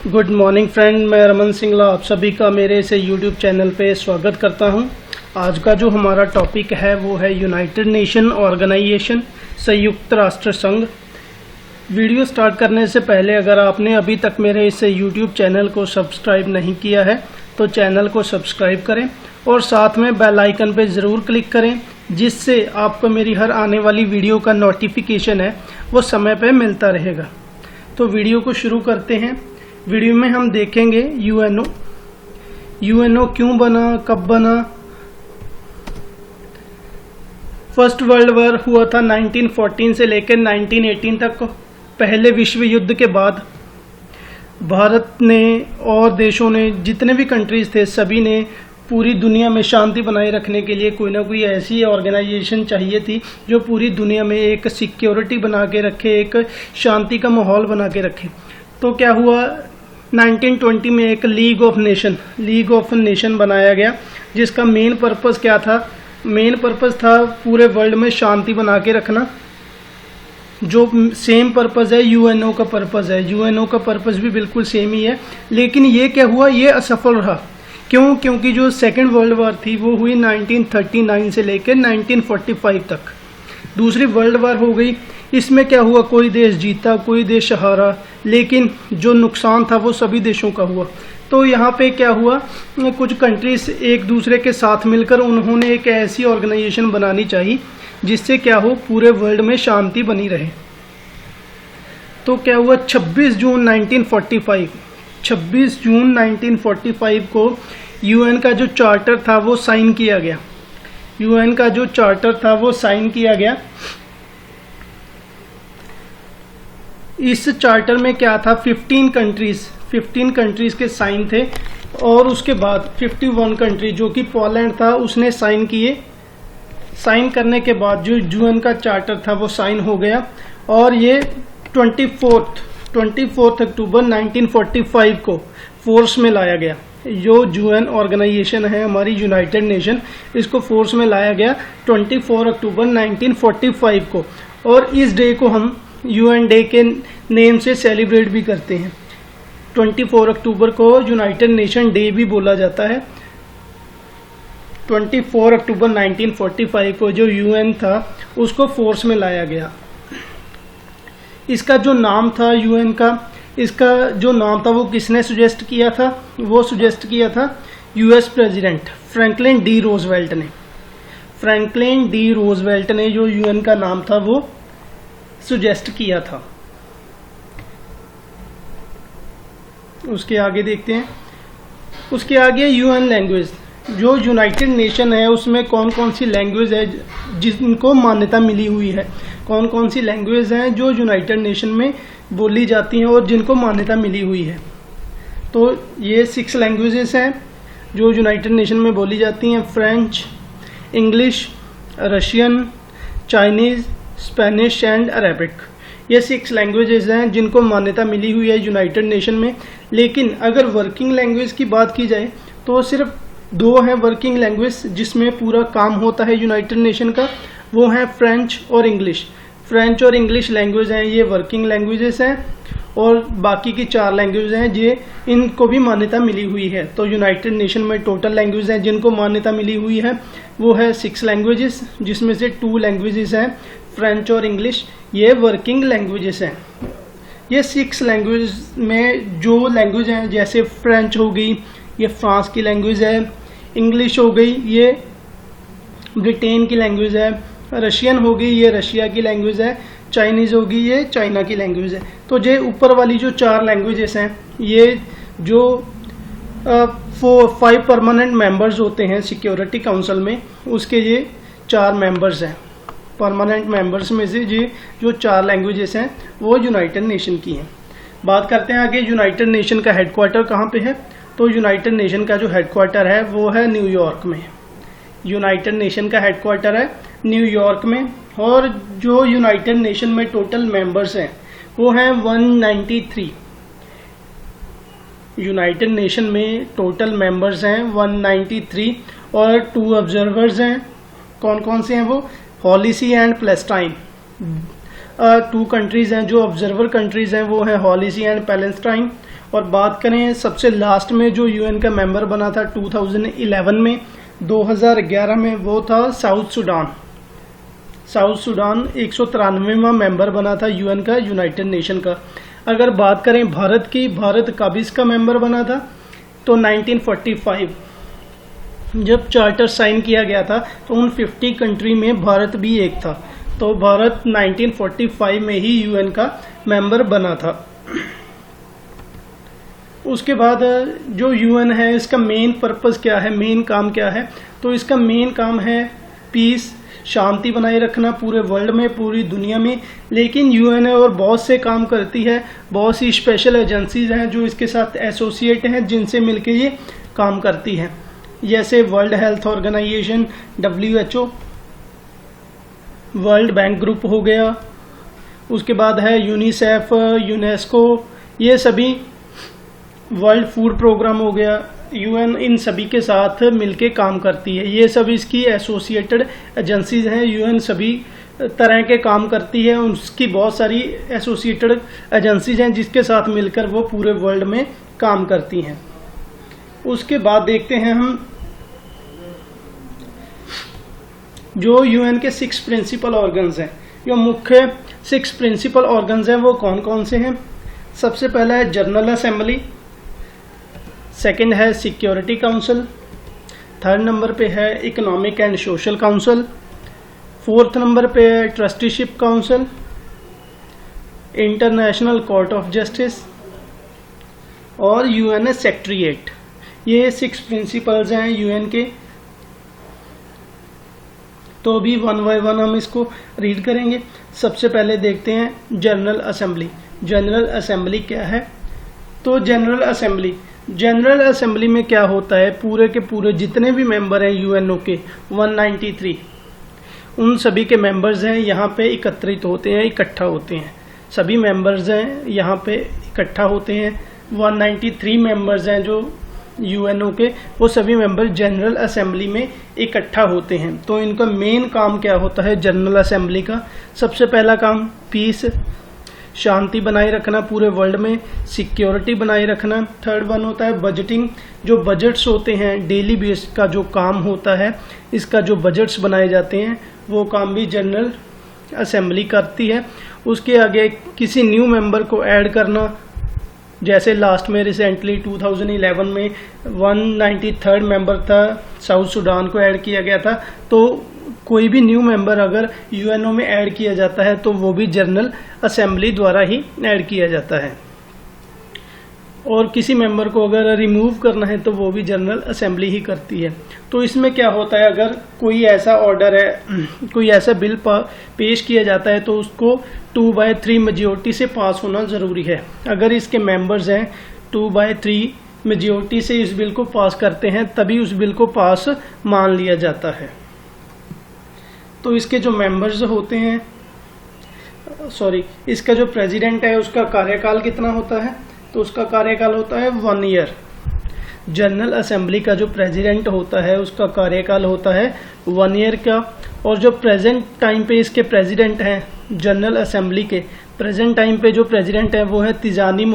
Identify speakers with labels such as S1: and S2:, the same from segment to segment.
S1: Good morning friend, मैं रमन सिंगला आप सभी का मेरे से यूट्यूब चैनल पे स्वागत करता हूं। आज का जो हमारा टॉपिक है वो है यूनाइटेड नेशन ऑर्गेनाइजेशन, संयुक्त राष्ट्र संघ। वीडियो स्टार्ट करने से पहले अगर आपने अभी तक मेरे इस यूट्यूब चैनल को सब्सक्राइब नहीं किया है तो चैनल को सब्सक्राइब करें और साथ में बेल आइकन पे ज़रूर क्लिक करें, जिससे आपको मेरी हर आने वाली वीडियो का नोटिफिकेशन है वो समय पे मिलता रहेगा। तो वीडियो को शुरू करते हैं। वीडियो में हम देखेंगे यूएनओ क्यों बना, कब बना। फर्स्ट वर्ल्ड वॉर हुआ था 1914 से लेकर 1918 तक। पहले विश्व युद्ध के बाद भारत ने और देशों ने, जितने भी कंट्रीज थे, सभी ने पूरी दुनिया में शांति बनाए रखने के लिए कोई ना कोई ऐसी ऑर्गेनाइजेशन चाहिए थी जो पूरी दुनिया में एक सिक्योरिटी बना के रखे, एक शांति का माहौल बना के रखे। तो क्या हुआ, 1920 में एक लीग ऑफ नेशन बनाया गया, जिसका मेन पर्पस क्या था? मेन पर्पस था पूरे वर्ल्ड में शांति बना के रखना। जो सेम पर्पस है यूएनओ का पर्पस है, यूएनओ का पर्पस भी बिल्कुल सेम ही है। लेकिन ये क्या हुआ, ये असफल रहा। क्यों? क्योंकि जो सेकेंड वर्ल्ड वॉर थी वो हुई 1939 से लेकर 1945 तक। दूसरी वर्ल्ड वॉर हो गई। इसमें क्या हुआ, कोई देश जीता कोई देश हारा, लेकिन जो नुकसान था वो सभी देशों का हुआ। तो यहाँ पे क्या हुआ, कुछ कंट्रीज एक दूसरे के साथ मिलकर उन्होंने एक ऐसी ऑर्गेनाइजेशन बनानी चाहिए जिससे क्या हो, पूरे वर्ल्ड में शांति बनी रहे। तो क्या हुआ, 26 जून 1945 को यूएन का जो चार्टर था वो साइन किया गया। यूएन का जो चार्टर था वो साइन किया गया। इस चार्टर में क्या था, 15 कंट्रीज के साइन थे और उसके बाद 51 कंट्री जो कि पोलैंड था उसने साइन किए। साइन करने के बाद जो यूएन का चार्टर था वो साइन हो गया और ये 24 अक्टूबर 1945 को फोर्स में लाया गया। जो यूएन ऑर्गेनाइजेशन है हमारी यूनाइटेड नेशन, इसको फोर्स में लाया गया 24 अक्टूबर 1945 को। और इस डे को हम यूएन डे के नेम से सेलिब्रेट भी करते हैं। 24 अक्टूबर को यूनाइटेड नेशन डे भी बोला जाता है। 24 अक्टूबर 1945 को जो यूएन था उसको फोर्स में लाया गया। इसका जो नाम था यूएन का, इसका जो नाम था वो किसने सुजेस्ट किया था? वो सुजेस्ट किया था US president Franklin D Roosevelt ने। फ्रैंकलिन डी रोजवेल्ट ने जो यूएन का नाम था वो सुजेस्ट किया था। उसके आगे देखते हैं। उसके आगे यूएन लैंग्वेज, जो यूनाइटेड नेशन है उसमें कौन कौन सी लैंग्वेज है जिनको मान्यता मिली हुई है, कौन कौन सी लैंग्वेज हैं जो यूनाइटेड नेशन में बोली जाती हैं और जिनको मान्यता मिली हुई है। तो ये 6 लैंग्वेजेस हैं जो यूनाइटेड नेशन में बोली जाती हैं। French, English, Russian, Chinese, Spanish and Arabic. ये 6 लैंग्वेजेस हैं जिनको मान्यता मिली हुई है यूनाइटेड नेशन में। लेकिन अगर वर्किंग लैंग्वेज की बात की जाए तो सिर्फ 2 हैं वर्किंग लैंग्वेज जिसमें पूरा काम होता है यूनाइटेड नेशन का, वो हैं फ्रेंच और इंग्लिश। फ्रेंच और इंग्लिश लैंग्वेज हैं, ये वर्किंग लैंग्वेजेस हैं और बाकी की 4 लैंग्वेज हैं ये इनको भी मान्यता मिली हुई है। तो यूनाइटेड नेशन में टोटल लैंग्वेज हैं जिनको मान्यता मिली हुई है वो है 6 लैंग्वेजेस, जिसमें से 2 लैंग्वेजेस हैं फ्रेंच और इंग्लिश, ये वर्किंग लैंग्वेजेस हैं। ये 6 लैंग्वेज में जो लैंग्वेज हैं, जैसे फ्रेंच हो गई, ये फ्रांस की लैंग्वेज है। इंग्लिश हो गई, ये ब्रिटेन की लैंग्वेज है। रशियन हो गई, ये रशिया की लैंग्वेज है। चाइनीज़ होगी, ये चाइना की लैंग्वेज है। तो ये ऊपर वाली जो 4 लैंग्वेजेस हैं, ये जो 5 परमानेंट मेंबर्स होते हैं सिक्योरिटी काउंसिल में, उसके ये 4 मेंबर्स हैं। परमानेंट मेंबर्स में से ये जो 4 लैंग्वेजेस हैं वो यूनाइटेड नेशन की हैं। बात करते हैं आगे, यूनाइटेड नेशन का हेडक्वार्टर कहाँ पे है? तो यूनाइटेड नेशन का जो हेडक्वार्टर है वो है न्यूयॉर्क में। यूनाइटेड नेशन का हेडक्वार्टर है न्यूयॉर्क में। और जो यूनाइटेड नेशन में टोटल मेंबर्स हैं वो हैं 193। यूनाइटेड नेशन में टोटल मेंबर्स हैं 193 और 2 ऑब्जर्वर्स हैं। कौन कौन से हैं वो? हॉलीसी एंड पैलेस्टाइन। 2 कंट्रीज हैं जो ऑब्जर्वर कंट्रीज हैं वो हैं हॉलीसी एंड पैलेस्टाइन। और बात करें सबसे लास्ट में जो यूएन का मेंबर बना था 2011 में, 2011 में, वो था साउथ सूडान। साउथ सूडान 193वां मेंबर बना था यूएन का, यूनाइटेड नेशन का। अगर बात करें भारत की, भारत कब इसका मेंबर बना था, तो 1945 जब चार्टर साइन किया गया था, तो उन 50 कंट्री में भारत भी एक था। तो भारत 1945 में ही यूएन का मेंबर बना था। उसके बाद जो यूएन है इसका मेन पर्पस क्या है, मेन काम क्या है, तो इसका मेन काम है पीस, शांति बनाए रखना पूरे वर्ल्ड में, पूरी दुनिया में। लेकिन यूएन और बहुत से काम करती है, बहुत सी स्पेशल एजेंसीज हैं जो इसके साथ एसोसिएट हैं, जिनसे मिलकर ये काम करती हैं, जैसे world health organisation WHO, world bank group हो गया, उसके बाद है यूनिसेफ, यूनेस्को, ये सभी, वर्ल्ड फूड प्रोग्राम हो गया, यूएन इन सभी के साथ मिलके काम करती है। ये सब इसकी एसोसिएटेड एजेंसीज हैं। यूएन सभी तरह के काम करती है, उसकी बहुत सारी एसोसिएटेड एजेंसीज हैं जिसके साथ मिलकर वो पूरे वर्ल्ड में काम करती हैं। उसके बाद देखते हैं हम जो यूएन के 6 प्रिंसिपल ऑर्गन्स हैं। जो मुख्य 6 प्रिंसिपल ऑर्गन्स हैं वो कौन कौन से हैं। सबसे पहला है जनरल असेंबली, सेकंड है सिक्योरिटी काउंसिल, थर्ड नंबर पे है economic and social council, fourth number पे है trusteeship council, international court of justice और यूएन सेक्रेटेरिएट। ये 6 प्रिंसिपल्स हैं यूएन के। तो अभी 1 बाय 1 हम इसको रीड करेंगे। सबसे पहले देखते हैं जनरल असेंबली। जनरल असेंबली क्या है, तो जनरल असेंबली में क्या होता है, पूरे के पूरे जितने भी मेंबर हैं यूएनओ के 193, उन सभी के मेंबर्स हैं यहाँ पे एकत्रित होते हैं, इकट्ठा होते हैं। सभी मेंबर्स हैं यहाँ पे इकट्ठा होते हैं। 193 मेंबर्स हैं जो यूएनओ के, वो सभी मेंबर जनरल असेंबली में इकट्ठा होते हैं। तो इनका मेन काम क्या होता है जनरल असेंबली का। सबसे पहला काम पीस, शांति बनाए रखना पूरे वर्ल्ड में, सिक्योरिटी बनाए रखना। थर्ड वन होता है बजटिंग, जो बजट्स होते हैं डेली बेस का जो काम होता है, इसका जो बजट्स बनाए जाते हैं वो काम भी जनरल असेंबली करती है। उसके आगे किसी न्यू मेंबर को ऐड करना, जैसे लास्ट में रिसेंटली 2011 में 193rd मेंबर था, साउथ सूडान को ऐड किया गया था। तो कोई भी न्यू मेंबर अगर यूएनओ में ऐड किया जाता है तो वो भी जनरल असेंबली द्वारा ही ऐड किया जाता है। और किसी मेंबर को अगर रिमूव करना है तो वो भी जनरल असेंबली ही करती है। तो इसमें क्या होता है, अगर कोई ऐसा ऑर्डर है, कोई ऐसा बिल पेश किया जाता है तो उसको 2/3 मेजॉरिटी से पास होना ज़रूरी है। अगर इसके मेंबर्स हैं 2/3 मेजॉरिटी से इस बिल को पास करते हैं तभी उस बिल को पास मान लिया जाता है। तो इसके जो मेंबर्स होते हैं, इसका जो प्रेसिडेंट है उसका कार्यकाल कितना होता है, तो उसका कार्यकाल होता है 1 ईयर। जनरल असेंबली का जो प्रेसिडेंट होता है उसका कार्यकाल होता है 1 ईयर का। और जो प्रेजेंट टाइम पे इसके प्रेसिडेंट हैं जनरल असेंबली के, प्रेजेंट टाइम पे जो प्रेसिडेंट है वो है तिजानी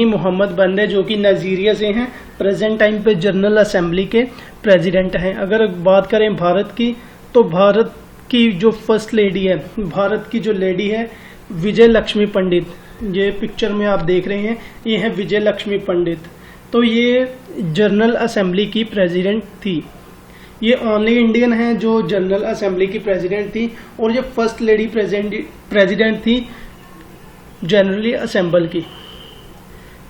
S1: मोहम्मद बंदे, जो कि नाइजीरिया से हैं, प्रेजेंट टाइम पे जनरल असेंबली के प्रेसिडेंट हैं। अगर बात करें भारत की, तो भारत की जो फर्स्ट लेडी है, भारत की जो लेडी है विजय लक्ष्मी पंडित, ये पिक्चर में आप देख रहे हैं, ये है विजय लक्ष्मी पंडित। तो ये जनरल असेंबली की प्रेसिडेंट थी। ये ओनली इंडियन है जो जनरल असेंबली की प्रेसिडेंट थी, और ये फर्स्ट लेडी प्रेसिडेंट थी जनरली असेंबल की।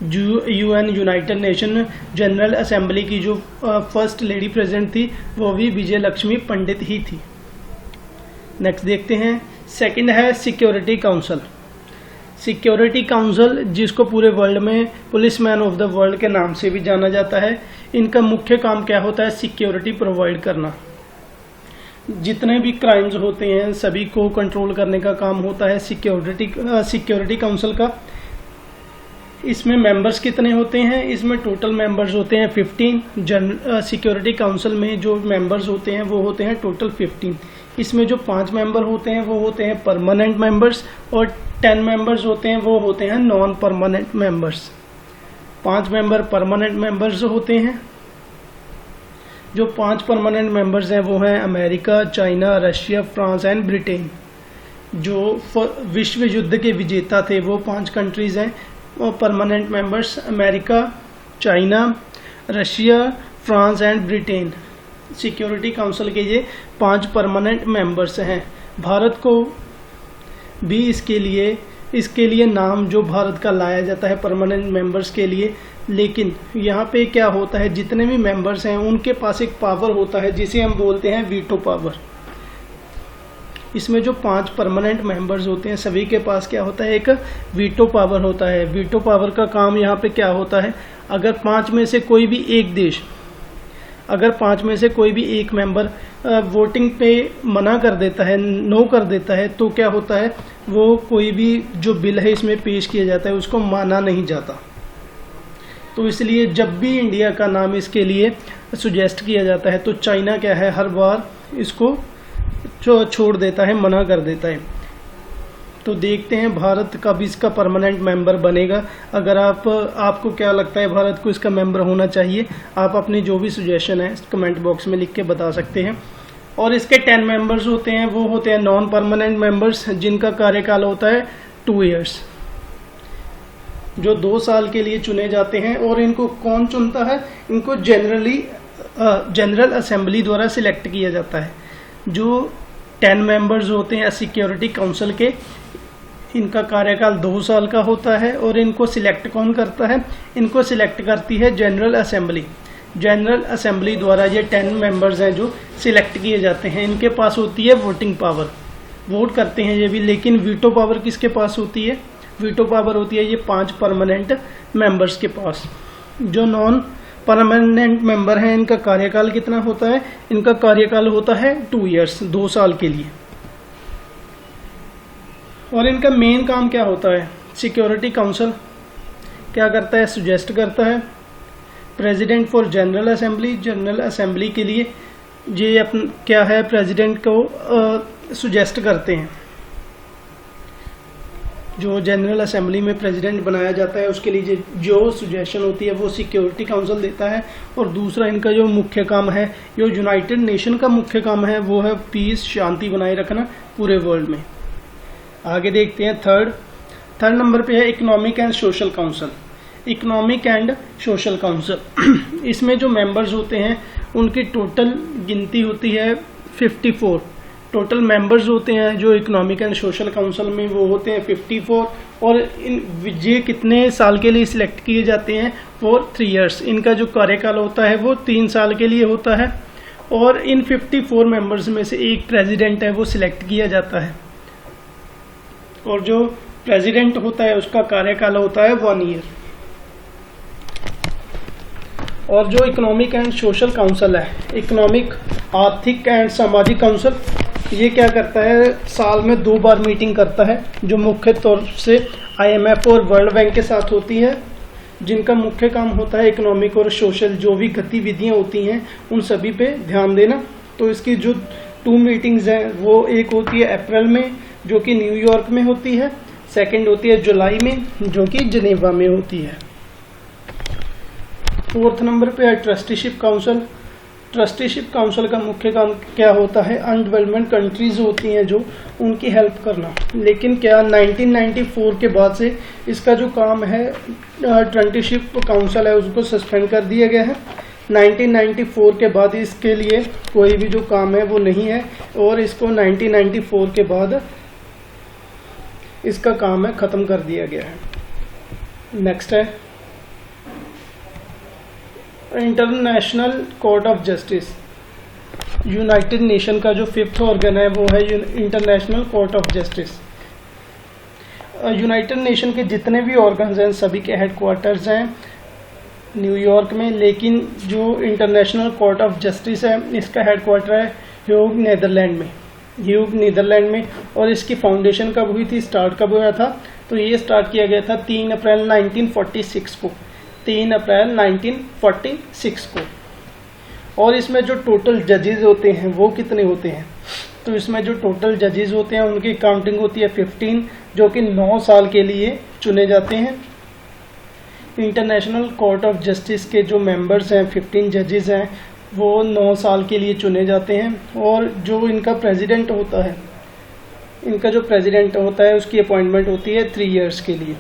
S1: UN United nation general assembly की जो फर्स्ट लेडी प्रेसिडेंट थी वो भी विजय लक्ष्मी पंडित ही थी। नेक्स्ट देखते हैं, सेकंड है सिक्योरिटी काउंसिल। सिक्योरिटी काउंसिल जिसको पूरे वर्ल्ड में पुलिसमैन ऑफ द वर्ल्ड के नाम से भी जाना जाता है, इनका मुख्य काम क्या होता है, सिक्योरिटी प्रोवाइड करना। जितने भी क्राइम्स होते हैं सभी को कंट्रोल करने का काम होता है सिक्योरिटी काउंसिल का। इसमें मेंबर्स कितने होते हैं, इसमें टोटल मेंबर्स होते हैं 15। सिक्योरिटी काउंसिल में जो मेंबर्स होते हैं वो होते हैं टोटल 15। इसमें जो 5 मेंबर होते हैं वो होते हैं परमानेंट मेंबर्स, और 10 मेंबर्स होते हैं वो होते हैं non permanent members. 5 member permanent members होते हैं। जो 5 परमानेंट मेंबर्स हैं वो हैं America, China, Russia, France and Britain. जो विश्व युद्ध के विजेता थे वो 5 कंट्रीज हैं वो permanent members, America, China, Russia, France and Britain. Security council के ये 5 परमानेंट मेंबर्स हैं। भारत को भी इसके लिए नाम जो भारत का लाया जाता है परमानेंट मेंबर्स के लिए। लेकिन यहाँ पे क्या होता है, जितने भी मेंबर्स हैं उनके पास एक पावर होता है जिसे हम बोलते हैं वीटो पावर। इसमें जो 5 परमानेंट मेंबर्स होते हैं सभी के पास क्या होता है, एक वीटो पावर होता है। वीटो पावर का काम यहाँ पे क्या होता है, अगर 5 में से कोई भी एक मेंबर वोटिंग पे मना कर देता है, नो कर देता है, तो क्या होता है, वो कोई भी जो बिल है इसमें पेश किया जाता है उसको माना नहीं जाता। तो इसलिए जब भी इंडिया का नाम इसके लिए सुजेस्ट किया जाता है तो चाइना क्या है, हर बार इसको छोड़ देता है, मना कर देता है। तो देखते हैं भारत कब इसका परमानेंट मेंबर बनेगा। अगर आपको क्या लगता है भारत को इसका मेंबर होना चाहिए, आप अपनी जो भी सुजेशन है कमेंट बॉक्स में लिख के बता सकते हैं। और इसके 10 मेंबर्स होते हैं वो होते हैं नॉन परमानेंट मेंबर्स, जिनका कार्यकाल होता है 2 ईयर्स, जो 2 साल के लिए चुने जाते हैं। और इनको कौन चुनता है, इनको जनरल असेंबली द्वारा सिलेक्ट किया जाता है। जो 10 मेंबर्स होते हैं सिक्योरिटी काउंसिल के, इनका कार्यकाल 2 साल का होता है। और इनको सिलेक्ट कौन करता है, इनको सिलेक्ट करती है जनरल असेंबली। जनरल असेंबली द्वारा ये 10 मेंबर्स हैं जो सिलेक्ट किए जाते हैं। इनके पास होती है वोटिंग पावर, वोट करते हैं ये भी। लेकिन वीटो पावर किसके पास होती है, वीटो पावर होती है ये 5 परमानेंट मेंबर्स के पास। जो नॉन परमानेंट मेंबर हैं इनका कार्यकाल कितना होता है, इनका कार्यकाल होता है 2 ईयर्स, 2 साल के लिए। और इनका मेन काम क्या होता है, सिक्योरिटी काउंसिल क्या करता है, सुजेस्ट करता है president for general assembly. General assembly के लिए ये क्या है, प्रेसिडेंट को सुजेस्ट करते हैं। जो जनरल असेंबली में प्रेसिडेंट बनाया जाता है उसके लिए जो सुजेशन होती है वो सिक्योरिटी काउंसिल देता है। और दूसरा इनका जो मुख्य काम है, जो यूनाइटेड नेशन का मुख्य काम है, वो है पीस, शांति बनाए रखना पूरे वर्ल्ड में। आगे देखते हैं थर्ड नंबर पे है economic and social council. Economic and social council, इसमें जो मेंबर्स होते हैं उनकी टोटल गिनती होती है 54। टोटल मेंबर्स होते हैं जो इकोनॉमिक एंड सोशल काउंसिल में वो होते हैं 54। और ये कितने साल के लिए सिलेक्ट किए जाते हैं, फॉर 3 ईयर्स। इनका जो कार्यकाल होता है वो 3 साल के लिए होता है। और इन 54 मेंबर्स में से एक प्रेसिडेंट है वो सिलेक्ट किया जाता है। और जो प्रेसिडेंट होता है उसका कार्यकाल होता है 1 ईयर। और जो इकोनॉमिक एंड सोशल काउंसिल है, इकोनॉमिक आर्थिक एंड सामाजिक काउंसिल, ये क्या करता है, साल में 2 बार मीटिंग करता है, जो मुख्य तौर से IMF और वर्ल्ड बैंक के साथ होती है, जिनका मुख्य काम होता है इकोनॉमिक और सोशल जो भी गतिविधियां होती हैं उन सभी पे ध्यान देना। तो इसकी जो 2 मीटिंग्स हैं वो एक होती है अप्रैल में जो कि न्यूयॉर्क में होती है, सेकंड होती है जुलाई में जो कि जिनेवा में होती है। 4th नंबर पे है ट्रस्टीशिप काउंसिल। ट्रस्टीशिप काउंसिल का मुख्य काम क्या होता है, अनडेवलपमेंट कंट्रीज होती हैं जो उनकी हेल्प करना। लेकिन क्या 1994 के बाद से इसका जो काम है ट्रस्टीशिप काउंसिल है उसको सस्पेंड कर दिया गया है। 1994 के बाद इसके लिए कोई भी जो काम है वो नहीं है और इसको 1994 के बाद इसका काम है ख़त्म कर दिया गया है। नेक्स्ट है international court of justice. United nation का जो 5th ऑर्गन है वो है international court of justice. United nation के जितने भी ऑर्गन्स हैं सभी के हेडक्वार्टर्स हैं न्यूयॉर्क में, लेकिन जो इंटरनेशनल कोर्ट ऑफ जस्टिस है इसका हेडक्वार्टर है ह्यूग नीदरलैंड में। और इसकी फाउंडेशन कब हुई थी, स्टार्ट कब हुआ था, तो ये स्टार्ट किया गया था 3 अप्रैल 1946 को, 3 अप्रैल 1946 को। और इसमें जो टोटल जजेस होते हैं वो कितने होते हैं, तो इसमें जो टोटल जजेस होते हैं उनकी काउंटिंग होती है 15, जो कि 9 साल के लिए चुने जाते हैं। इंटरनेशनल कोर्ट ऑफ जस्टिस के जो मेंबर्स हैं 15 जजेस हैं वो 9 साल के लिए चुने जाते हैं। और जो इनका प्रेसिडेंट होता है उसकी अपॉइंटमेंट होती है 3 इयर्स के लिए।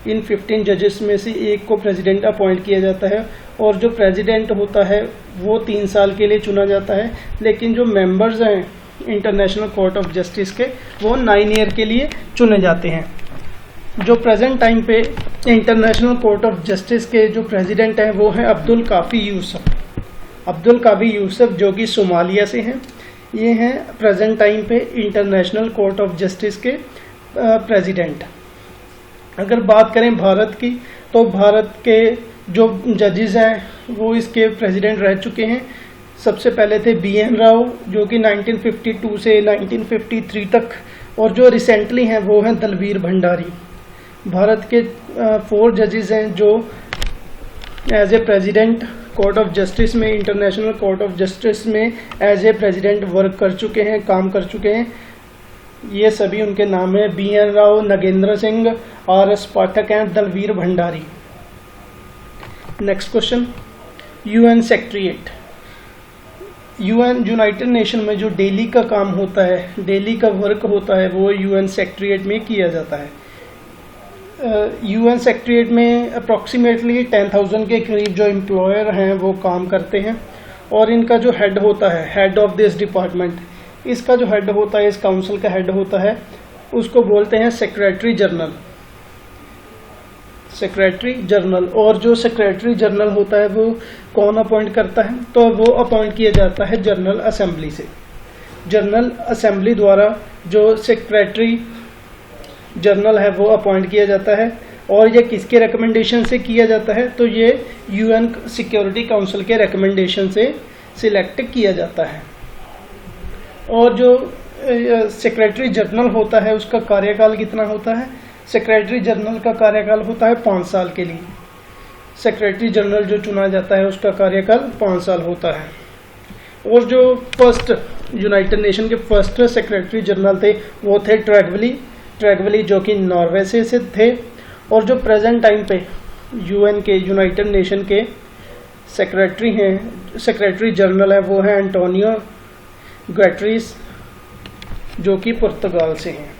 S1: इन 15 जजेस में से एक को प्रेसिडेंट अपॉइंट किया जाता है और जो प्रेसिडेंट होता है वो 3 साल के लिए चुना जाता है, लेकिन जो मेंबर्स हैं इंटरनेशनल कोर्ट ऑफ जस्टिस के वो 9 ईयर के लिए चुने जाते हैं। जो प्रेजेंट टाइम पे इंटरनेशनल कोर्ट ऑफ जस्टिस के जो प्रेसिडेंट हैं वो हैं अब्दुल काफ़ी यूसुफ जो कि सोमालिया से हैं। ये हैं प्रेजेंट टाइम पे इंटरनेशनल कोर्ट ऑफ जस्टिस के प्रेसिडेंट। अगर बात करें भारत की, तो भारत के जो जजेस हैं वो इसके प्रेसिडेंट रह चुके हैं। सबसे पहले थे BN राव जो कि 1952 से 1953 तक, और जो रिसेंटली हैं वो हैं दलवीर भंडारी। भारत के 4 जजेस हैं जो as a president court of justice में, इंटरनेशनल कोर्ट ऑफ जस्टिस में एज ए प्रेसिडेंट वर्क कर चुके हैं, काम कर चुके हैं। ये सभी उनके नाम है BN Rao, Nagendra Singh, RS Pathak and Dalveer Bhandari. Next question, UN secretariat. United nation में जो डेली का काम होता है, डेली का वर्क होता है, वो UN सेक्रेटरीट में किया जाता है। UN सेक्रेटरीट में अप्रॉक्सीमेटली 10,000 के करीब जो एम्प्लॉयर हैं वो काम करते हैं। और इनका जो हेड होता है, हेड ऑफ दिस डिपार्टमेंट, इसका जो हेड होता है, इस काउंसिल का हेड होता है, उसको बोलते हैं सेक्रेटरी जनरल। और जो सेक्रेटरी जनरल होता है वो कौन अपॉइंट करता है, तो वो अपॉइंट किया जाता है जनरल असेंबली से। जनरल असेंबली द्वारा जो सेक्रेटरी जनरल है वो अपॉइंट किया जाता है। और ये किसके रिकमेंडेशन से किया जाता है, तो ये UN सिक्योरिटी काउंसिल के रिकमेंडेशन से सिलेक्ट किया जाता है। और जो सेक्रेटरी जनरल होता है उसका कार्यकाल कितना होता है, सेक्रेटरी जनरल का कार्यकाल होता है 5 साल के लिए। सेक्रेटरी जनरल जो चुना जाता है उसका कार्यकाल 5 साल होता है। और जो फर्स्ट यूनाइटेड नेशन के फर्स्ट सेक्रेटरी जनरल थे वो थे ट्रैगवली जो कि नॉर्वे से थे। और जो प्रेजेंट टाइम पे UN के, यूनाइटेड नेशन के सेक्रेटरी जनरल है वो है एंटोनियो गुटेरेस जो कि पुर्तगाल से हैं।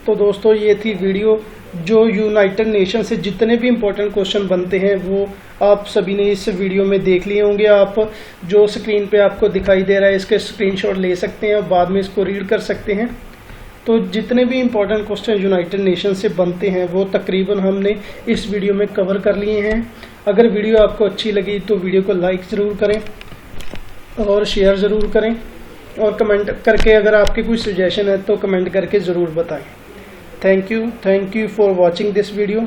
S1: तो दोस्तों ये थी वीडियो। जो यूनाइटेड नेशन से जितने भी इम्पोर्टेंट क्वेश्चन बनते हैं वो आप सभी ने इस वीडियो में देख लिए होंगे। आप जो स्क्रीन पे आपको दिखाई दे रहा है इसके स्क्रीनशॉट ले सकते हैं और बाद में इसको रीड कर सकते हैं। तो जितने भी इम्पोर्टेंट क्वेश्चन यूनाइटेड नेशन से बनते हैं वो तकरीबन हमने इस वीडियो में कवर कर लिए हैं। अगर वीडियो आपको अच्छी लगी तो वीडियो को लाइक ज़रूर करें और शेयर ज़रूर करें, और कमेंट करके अगर आपके कोई सजेशन है तो कमेंट करके ज़रूर बताएं। Thank you for watching this video.